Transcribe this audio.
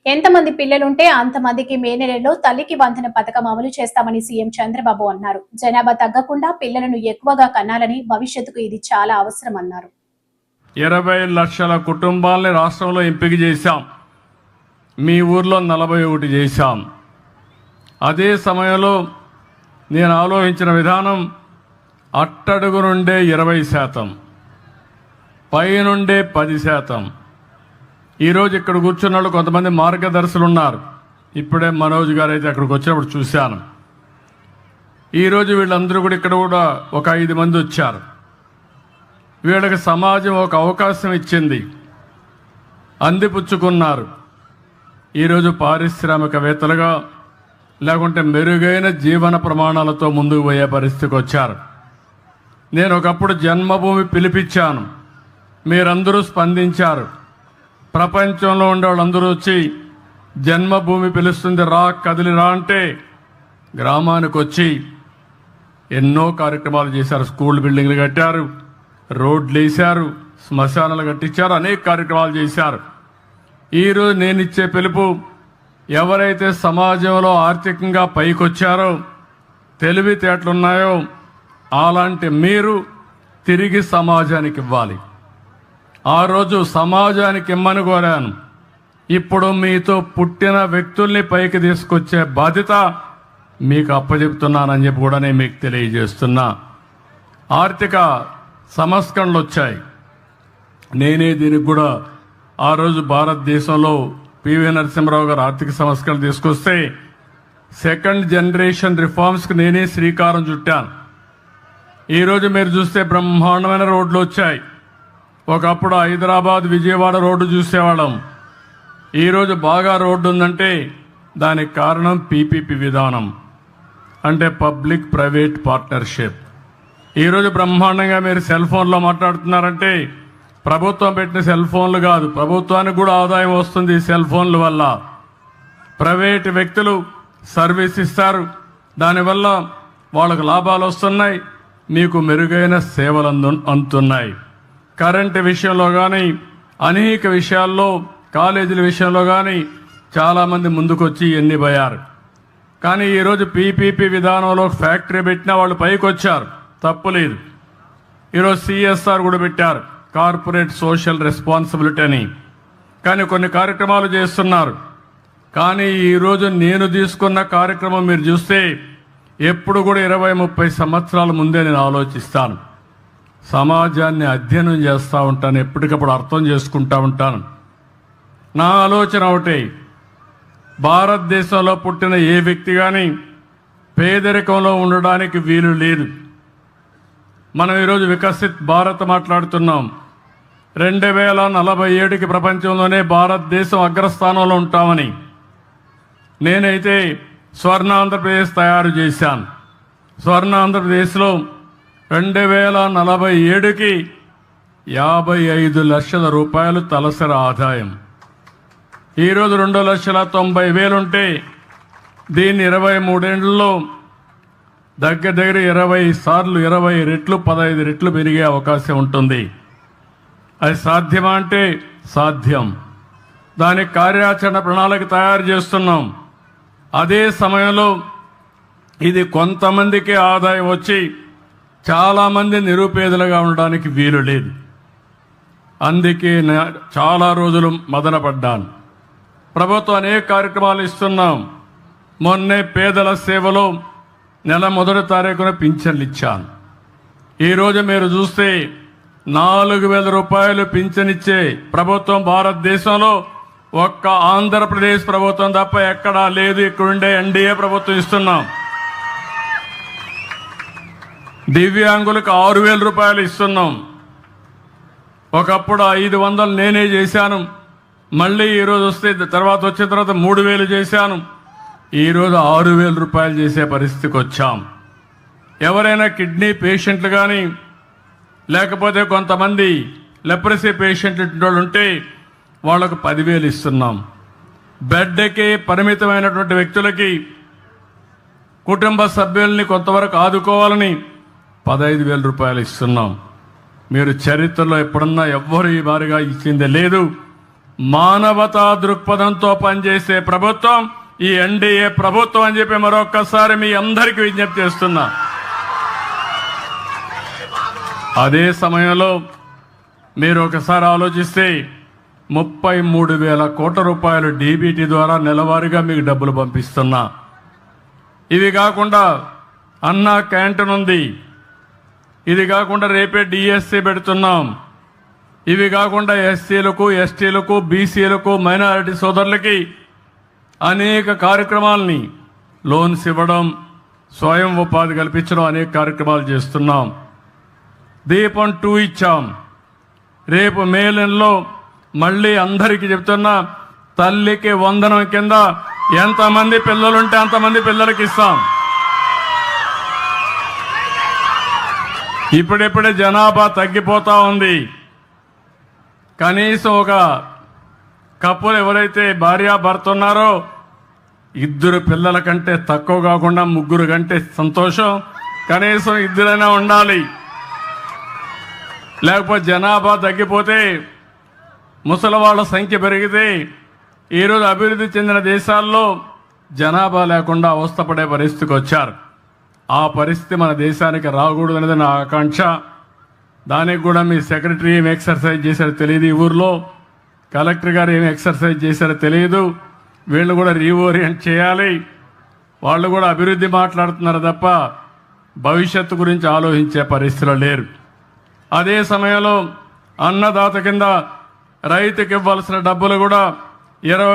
ఎంతమంది పిల్లలుంటే అంతమందికి మే నెలలో తల్లికి వందన పథకం అమలు చేస్తామని సీఎం చంద్రబాబు అన్నారు. జనాభా తగ్గకుండా పిల్లలను ఎక్కువగా కనాలని, భవిష్యత్తుకు ఇది చాలా అవసరం అన్నారు. 20 లక్షల కుటుంబాలని రాష్ట్రంలో ఎంపిక చేశాం. మీ ఊర్లో 41 చేశాం. అదే సమయంలో నేను ఆలోచించిన విధానం అట్టడుగు నుండే 20%, పైనుండే 10%. ఈరోజు ఇక్కడ కూర్చున్న వాళ్ళు కొంతమంది మార్గదర్శులు ఉన్నారు. ఇప్పుడే మనోజ్ గారు అయితే అక్కడికి వచ్చినప్పుడు చూశాను. ఈరోజు వీళ్ళందరూ కూడా ఇక్కడ కూడా ఒక 5 మంది వచ్చారు. వీళ్ళకి సమాజం ఒక అవకాశం ఇచ్చింది, అందిపుచ్చుకున్నారు. ఈరోజు పారిశ్రామికవేత్తలుగా లేకుంటే మెరుగైన జీవన ప్రమాణాలతో ముందుకు పోయే పరిస్థితికి వచ్చారు. నేను ఒకప్పుడు జన్మభూమి పిలిపించాను, మీరందరూ స్పందించారు. ప్రపంచంలో ఉండే వాళ్ళందరూ వచ్చి జన్మభూమి పిలుస్తుంది రా, కదిలి రా అంటే గ్రామానికి వచ్చి ఎన్నో కార్యక్రమాలు చేశారు. స్కూల్ బిల్డింగ్లు కట్టారు, రోడ్లు వేశారు, శ్మశానాలు కట్టించారు, అనేక కార్యక్రమాలు చేశారు. ఈరోజు నేను ఇచ్చే పిలుపు, ఎవరైతే సమాజంలో ఆర్థికంగా పైకొచ్చారో, తెలివితేటలున్నాయో అలాంటి మీరు తిరిగి సమాజానికి ఇవ్వాలి. ఆ రోజు సమాజానికి ఇమ్మని కోరాను. ఇప్పుడు మీతో పుట్టిన వ్యక్తుల్ని పైకి తీసుకొచ్చే బాధ్యత మీకు అప్పచెప్తున్నానని చెప్పి కూడా నేను మీకు తెలియజేస్తున్నా. ఆర్థిక సంస్కరణలు వచ్చాయి. నేనే దీనికి కూడా ఆ రోజు భారతదేశంలో పివి నరసింహరావు గారు ఆర్థిక సంస్కరణలు తీసుకొస్తే సెకండ్ జనరేషన్ రిఫార్మ్స్కి నేనే శ్రీకారం చుట్టాను. ఈరోజు మీరు చూస్తే బ్రహ్మాండమైన రోడ్లు వచ్చాయి. ఒకప్పుడు హైదరాబాద్ విజయవాడ రోడ్డు చూసేవాళ్ళం. ఈరోజు బాగా రోడ్డు ఉందంటే దానికి కారణం పీపీపీ విధానం, అంటే పబ్లిక్ ప్రైవేట్ పార్ట్నర్షిప్. ఈరోజు బ్రహ్మాండంగా మీరు సెల్ ఫోన్లో మాట్లాడుతున్నారంటే ప్రభుత్వం పెట్టిన సెల్ ఫోన్లు కాదు, ప్రభుత్వానికి కూడా ఆదాయం వస్తుంది ఈ సెల్ ఫోన్ల వల్ల. ప్రైవేట్ వ్యక్తులు సర్వీస్ ఇస్తారు, దానివల్ల వాళ్ళకు లాభాలు వస్తున్నాయి, మీకు మెరుగైన సేవలు అందుతున్నాయి. కరెంటు విషయంలో కానీ, అనేక విషయాల్లో, కాలేజీల విషయంలో కానీ చాలామంది ముందుకొచ్చి ఎన్ని పోయారు. కానీ ఈరోజు పీపీపీ విధానంలో ఫ్యాక్టరీ పెట్టినా వాళ్ళు పైకి వచ్చారు, తప్పులేదు. ఈరోజు సిఎస్ఆర్ కూడా పెట్టారు, కార్పొరేట్ సోషల్ రెస్పాన్సిబిలిటీ అని. కానీ కొన్ని కార్యక్రమాలు చేస్తున్నారు. కానీ ఈరోజు నేను తీసుకున్న కార్యక్రమం మీరు చూస్తే ఎప్పుడు కూడా 20-30 సంవత్సరాల ముందే నేను ఆలోచిస్తాను. సమాజాన్ని అధ్యయనం చేస్తూ ఉంటాను, ఎప్పటికప్పుడు అర్థం చేసుకుంటూ ఉంటాను. నా ఆలోచన ఒకటే, భారతదేశంలో పుట్టిన ఏ వ్యక్తి కానీ పేదరికంలో ఉండడానికి వీలు లేదు. మనం ఈరోజు వికసిత్ భారత్ మాట్లాడుతున్నాం. 2047కి ప్రపంచంలోనే భారతదేశం అగ్రస్థానంలో ఉంటామని నేనైతే స్వర్ణాంధ్రప్రదేశ్ తయారు చేశాను. స్వర్ణాంధ్రప్రదేశ్లో 2047కి 55 లక్షల రూపాయలు తలసరి ఆదాయం. ఈరోజు 2,90,000 ఉంటే దీన్ని 23 ఏళ్లలో దగ్గర 20 సార్లు, 20 రెట్లు, 15 రెట్లు పెరిగే అవకాశం ఉంటుంది. అది సాధ్యమా అంటే సాధ్యం. దానికి కార్యాచరణ ప్రణాళిక తయారు చేస్తున్నాం. అదే సమయంలో ఇది కొంతమందికి ఆదాయం వచ్చి చాలామంది నిరుపేదలుగా ఉండడానికి వీలు లేదు. అందుకే చాలా రోజులు మదనపడ్డాను. ప్రభుత్వం అనేక కార్యక్రమాలు ఇస్తున్నాం. మొన్నే పేదల సేవలో నెల 1వ తారీఖున పింఛన్లు ఇచ్చాను. ఈరోజు మీరు చూస్తే 4,000 రూపాయలు పింఛనిచ్చే ప్రభుత్వం భారతదేశంలో ఒక్క ఆంధ్రప్రదేశ్ ప్రభుత్వం తప్ప ఎక్కడా లేదు. ఇక్కడుండే ఎన్డీఏ ప్రభుత్వం ఇస్తున్నాం. దివ్యాంగులకు 6,000 రూపాయలు ఇస్తున్నాం. ఒకప్పుడు 500 నేనే చేశాను. మళ్ళీ ఈరోజు వస్తే తర్వాత వచ్చిన తర్వాత 3,000 చేశాను. ఈరోజు 6,000 రూపాయలు చేసే పరిస్థితికి వచ్చాం. ఎవరైనా కిడ్నీ పేషెంట్లు కానీ, లేకపోతే కొంతమంది లెప్రసీ పేషెంట్లు ఉంటే వాళ్లకు 10,000 ఇస్తున్నాం. బెడ్కి పరిమితమైనటువంటి వ్యక్తులకి, కుటుంబ సభ్యుల్ని కొంతవరకు ఆదుకోవాలని 15,000 రూపాయలు ఇస్తున్నాం. మీరు చరిత్రలో ఎప్పుడన్నా ఎవ్వరు ఈ మారిగా ఇచ్చిందే లేదు. మానవతా దృక్పథంతో పనిచేసే ప్రభుత్వం ఈ ఎన్డీఏ ప్రభుత్వం అని చెప్పి మరొక్కసారి మీ అందరికీ విజ్ఞప్తి చేస్తున్నా. అదే సమయంలో మీరు ఒకసారి ఆలోచిస్తే 33,000 కోట్ల రూపాయలు డీబీటీ ద్వారా నెలవారీగా మీకు డబ్బులు పంపిస్తున్నా. ఇవి కాకుండా అన్నా క్యాంటీన్ ఉంది, ఇది కాకుండా రేపే డిఎస్సి పెడుతున్నాం, ఇవి కాకుండా ఎస్సీలకు, ఎస్టీలకు, బీసీలకు, మైనారిటీ సోదరులకి అనేక కార్యక్రమాలని లోన్స్ ఇవ్వడం, స్వయం ఉపాధి కల్పించడం అనేక కార్యక్రమాలు చేస్తున్నాం. దీపం 2 ఇచ్చాం. రేపు మే నెలలో మళ్ళీ అందరికీ చెప్తున్నా, తల్లికి వందనం కింద ఎంతమంది పిల్లలుంటే అంతమంది పిల్లలకి ఇస్తాం. ఇప్పుడిప్పుడే జనాభా తగ్గిపోతా ఉంది. కనీసం ఒక కప్పులు ఎవరైతే భార్యాభర్త ఉన్నారో 2 పిల్లల కంటే తక్కువ కాకుండా 3 కంటే సంతోషం, కనీసం 2 ఉండాలి. లేకపోతే జనాభా తగ్గిపోతే, ముసలివాళ్ల సంఖ్య పెరిగితే, ఈరోజు అభివృద్ధి చెందిన దేశాల్లో జనాభా లేకుండా అవస్థపడే పరిస్థితికి వచ్చారు. ఆ పరిస్థితి మన దేశానికి రాకూడదు అనేది నా ఆకాంక్ష. దానికి కూడా మీ సెక్రటరీ ఏం ఎక్సర్సైజ్ చేశారో తెలియదు, ఈ ఊర్లో కలెక్టర్ గారు ఏం ఎక్సర్సైజ్ చేశారో తెలియదు. వీళ్ళు కూడా రీఓరియంట్ చేయాలి. వాళ్ళు కూడా అభివృద్ధి మాట్లాడుతున్నారు తప్ప భవిష్యత్తు గురించి ఆలోచించే పరిస్థితిలో లేరు. అదే సమయంలో అన్నదాత కింద రైతుకి ఇవ్వాల్సిన డబ్బులు కూడా 20